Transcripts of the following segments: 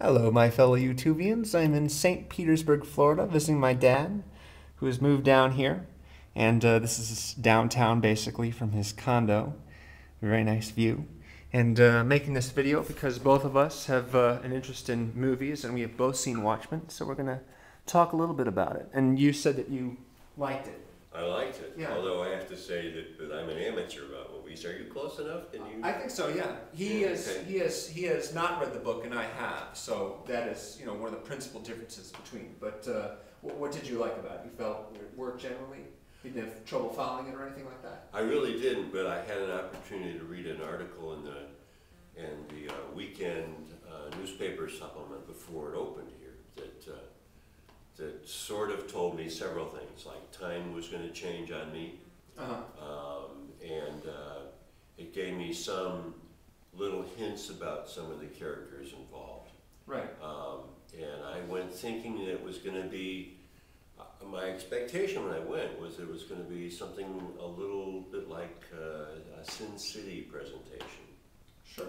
Hello, my fellow YouTubians. I'm in St. Petersburg, Florida, visiting my dad, who has moved down here. And this is downtown, basically, from his condo. Very nice view. And making this video because both of us have an interest in movies, and we have both seen Watchmen, so we're going to talk a little bit about it. And you said that you liked it. I liked it, Yeah. although I have to say that I'm an amateur about movies. Are you close enough? Can you? I think so. Yeah, he is. Okay. He has not read the book, and I have. So that is, one of the principal differences between. But what did you like about it? You felt it worked generally. You didn't have trouble following it or anything like that. I really didn't, but I had an opportunity to read an article in the weekend newspaper supplement before it opened here that sort of told me several things, like time was going to change on me, and it gave me some little hints about some of the characters involved. Right. And I went thinking that it was going to be, my expectation when I went was it was going to be something a little bit like a Sin City presentation. Sure.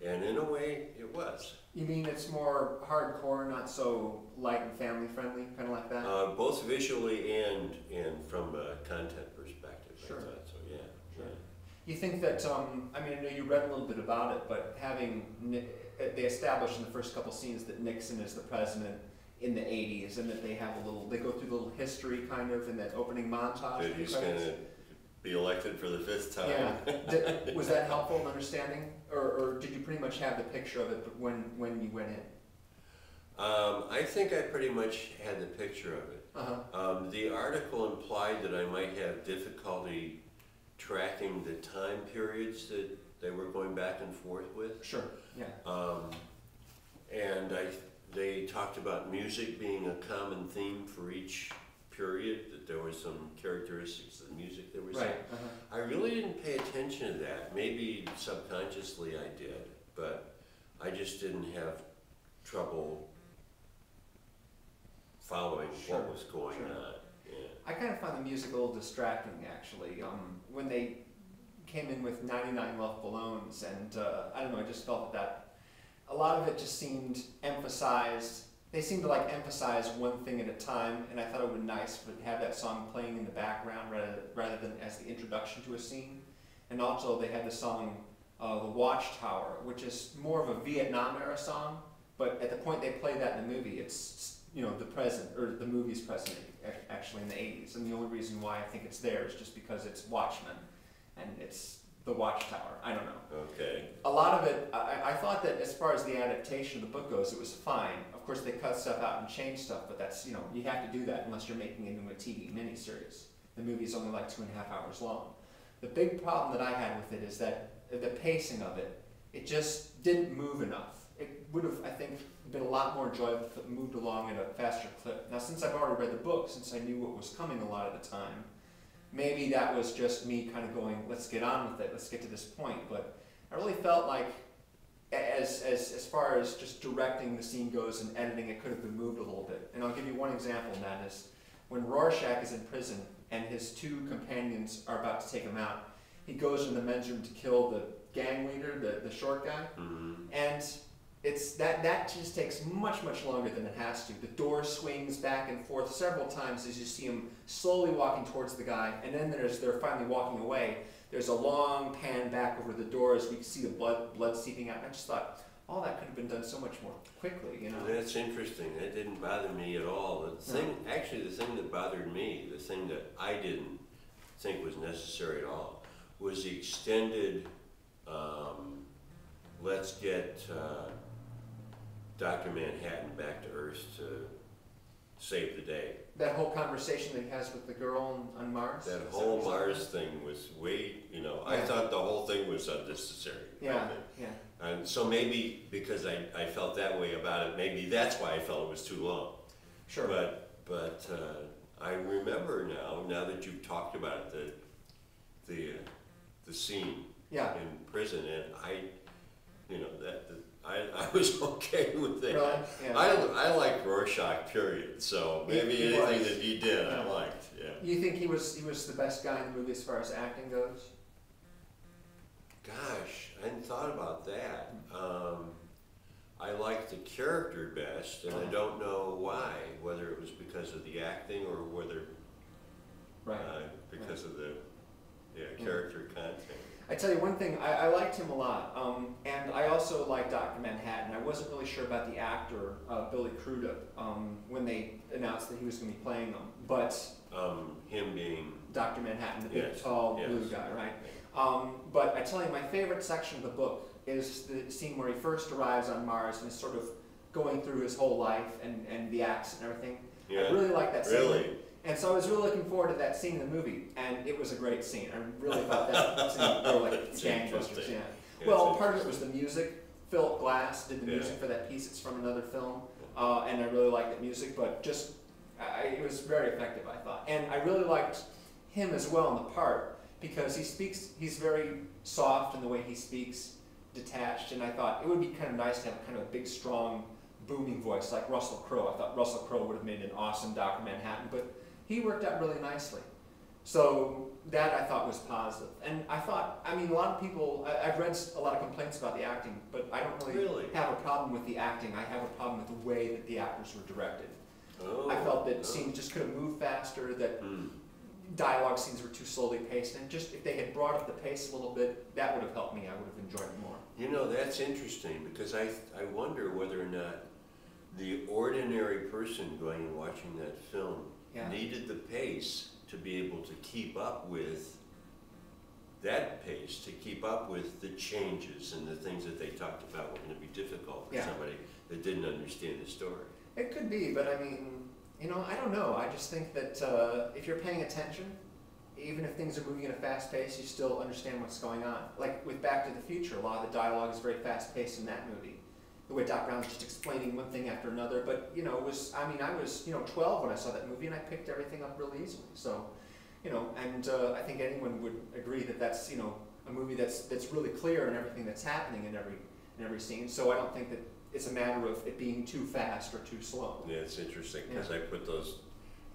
And in a way, it was. You mean it's more hardcore, not so light and family friendly, kind of like that? Both visually and from a content perspective. Sure. I thought so, yeah. Sure. You think that, I know you read a little bit about it, but they established in the first couple scenes that Nixon is the president in the 80s, and that they go through a little history kind of in that opening montage. That he's going to be elected for the 5th time. Yeah. Was that helpful in understanding? Or did you pretty much have the picture of it when you went in? I think I pretty much had the picture of it. The article implied that I might have difficulty tracking the time periods that they were going back and forth with. Sure, yeah. And they talked about music being a common theme for each period, that there were some characteristics of the music that were seen. Right. I really didn't pay attention to that. Maybe subconsciously I did, but I just didn't have trouble following what was going on. Yeah. I kind of found the music a little distracting, actually. When they came in with 99 Love Balloons, and I don't know, I just felt that a lot of it just seemed emphasized. They seemed to emphasize one thing at a time, and I thought it would be nice to have that song playing in the background rather than as the introduction to a scene. And also they had the song The Watchtower, which is more of a Vietnam era song, but at the point they play that in the movie, it's the present, or the movie's present actually in the 80s. And the only reason why I think it's there is just because it's Watchmen, and it's the Watchtower. I don't know. Okay. A lot of it, I thought that as far as the adaptation of the book goes, it was fine. Of course, they cut stuff out and changed stuff, but that's, you have to do that unless you're making it into a TV miniseries. The movie's only like 2.5 hours long. The big problem that I had with it is that the pacing of it, it just didn't move enough. It would have, I think, been a lot more enjoyable if it moved along at a faster clip. Now, since I've already read the book, since I knew what was coming a lot of the time, maybe that was just me kind of going, let's get on with it, let's get to this point. But I really felt like, as far as just directing the scene goes and editing, it could have been moved a little bit. And I'll give you one example, and that is when Rorschach is in prison and his 2 companions are about to take him out, he goes in the men's room to kill the gang leader, the short guy, and it's that just takes much longer than it has to. The door swings back and forth several times as you see him slowly walking towards the guy, and then they're finally walking away. There's a long pan back over the door as we can see the blood seeping out. And I just thought, all that could have been done so much more quickly, That's interesting. That didn't bother me at all. The thing that bothered me, the thing that I didn't think was necessary at all, was the extended, let's get Dr. Manhattan back to Earth to save the day. That whole conversation that he has with the girl on Mars? That whole Mars thing was way, I thought the whole thing was unnecessary. Yeah. And so maybe because I felt that way about it, maybe that's why I felt it was too long. Sure. But I remember now that you've talked about it, the scene in prison, and I was okay with that. Really? Yeah. I like Rorschach, period. So maybe anything that he did, I liked. Yeah. You think he was the best guy in the movie as far as acting goes? Gosh, I hadn't thought about that. I like liked the character best, and I don't know why, whether it was because of the acting or whether because of the character content. I tell you one thing, I liked him a lot, and I also liked Dr. Manhattan. I wasn't really sure about the actor, Billy Crudup, when they announced that he was going to be playing him, but... him being... Dr. Manhattan, the big, tall, blue guy, right? But I tell you, my favorite section of the book is the scene where he first arrives on Mars and is sort of going through his whole life and the acts and everything. Yeah. I really like that scene. Really? And so I was really looking forward to that scene in the movie, and it was a great scene. I really thought that scene were like gangbusters. Yeah. Well, part of it was the music. Philip Glass did the music for that piece. It's from another film, and I really liked that music. But just, it was very effective, I thought. And I really liked him as well in the part because he speaks. He's very soft in the way he speaks, detached. And I thought it would be kind of nice to have kind of a big, strong, booming voice like Russell Crowe. I thought Russell Crowe would have made an awesome Dr. Manhattan, but he worked out really nicely. So that I thought was positive. And I thought, I mean, a lot of people, I've read a lot of complaints about the acting, but I don't really have a problem with the acting. I have a problem with the way that the actors were directed. I felt that scenes just could have moved faster, that dialogue scenes were too slowly paced, and just if they had brought up the pace a little bit, that would have helped me. I would have enjoyed it more. You know, that's interesting, because I wonder whether or not the ordinary person going and watching that film needed the pace to be able to keep up with that pace, to keep up with the changes and the things that they talked about were going to be difficult for somebody that didn't understand the story. It could be, but I mean, you know, I don't know. I just think that if you're paying attention, even if things are moving at a fast pace, you still understand what's going on. Like with Back to the Future, a lot of the dialogue is very fast paced in that movie. The way Doc Brown's just explaining one thing after another, but you know, it was, I mean, I was, you know, 12 when I saw that movie, and I picked everything up really easily. So, you know, and I think anyone would agree that that's, you know, a movie that's really clear in everything that's happening in every scene. So I don't think that it's a matter of it being too fast or too slow. Yeah, it's interesting because I put those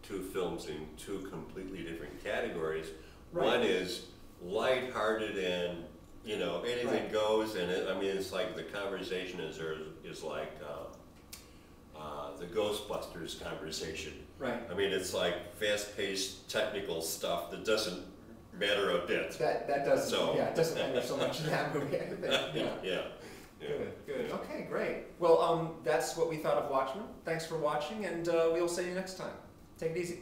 two films in two completely different categories. One is lighthearted and, you know, anything goes, and I mean, it's like the conversation is like the Ghostbusters conversation. Right. I mean, it's like fast-paced technical stuff that doesn't matter a bit. That doesn't. So. Yeah, it doesn't matter so much in that movie. Yeah. Good. Okay, great. Well, that's what we thought of Watchmen. Thanks for watching, and we'll see you next time. Take it easy.